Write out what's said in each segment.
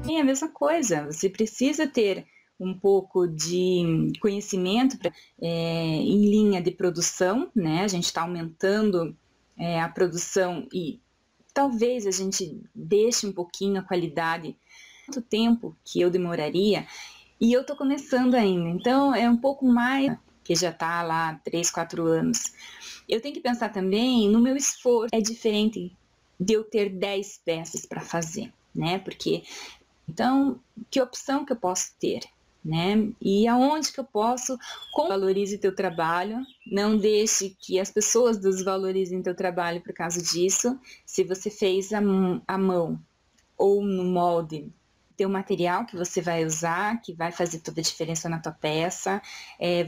É a mesma coisa, você precisa ter um pouco de conhecimento em linha de produção, né? A gente está aumentando a produção e talvez a gente deixe um pouquinho a qualidade. Quanto tempo que eu demoraria? E eu estou começando ainda, então é um pouco mais que já está lá 3, 4 anos. Eu tenho que pensar também no meu esforço. É diferente de eu ter 10 peças para fazer, né? Porque, então, que opção que eu posso ter, né? E aonde que eu posso, como valorize teu trabalho, não deixe que as pessoas desvalorizem teu trabalho por causa disso. Se você fez a mão ou no molde, ter um material que você vai usar, que vai fazer toda a diferença na tua peça,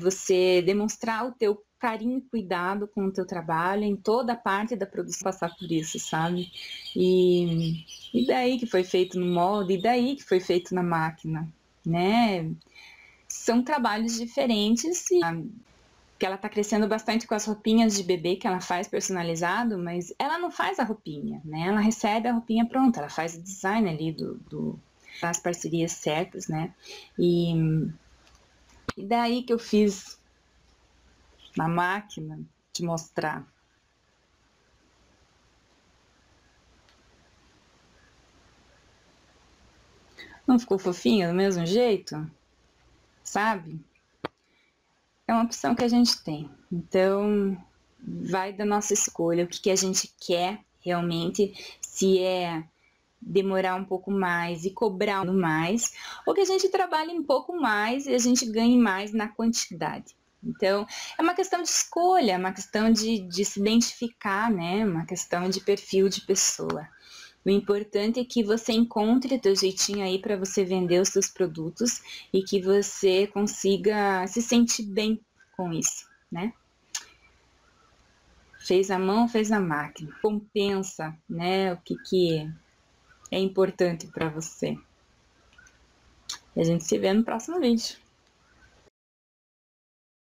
você demonstrar o teu carinho e cuidado com o teu trabalho em toda a parte da produção, passar por isso, sabe? E daí que foi feito no molde, e daí que foi feito na máquina, né? São trabalhos diferentes e que ela tá crescendo bastante com as roupinhas de bebê que ela faz personalizado, mas ela não faz a roupinha, né? Ela recebe a roupinha pronta, ela faz o design ali das parcerias certas, né? E daí que eu fiz na máquina de mostrar. Não ficou fofinho do mesmo jeito? Sabe? É uma opção que a gente tem. Então, vai da nossa escolha, o que a gente quer realmente, se é demorar um pouco mais e cobrar mais, ou que a gente trabalhe um pouco mais e a gente ganhe mais na quantidade. Então, é uma questão de escolha, é uma questão de se identificar, né? Uma questão de perfil de pessoa. O importante é que você encontre o teu jeitinho aí para você vender os seus produtos e que você consiga se sentir bem com isso, né? Fez a mão, fez a máquina. Compensa, né? O que é importante para você. E a gente se vê no próximo vídeo.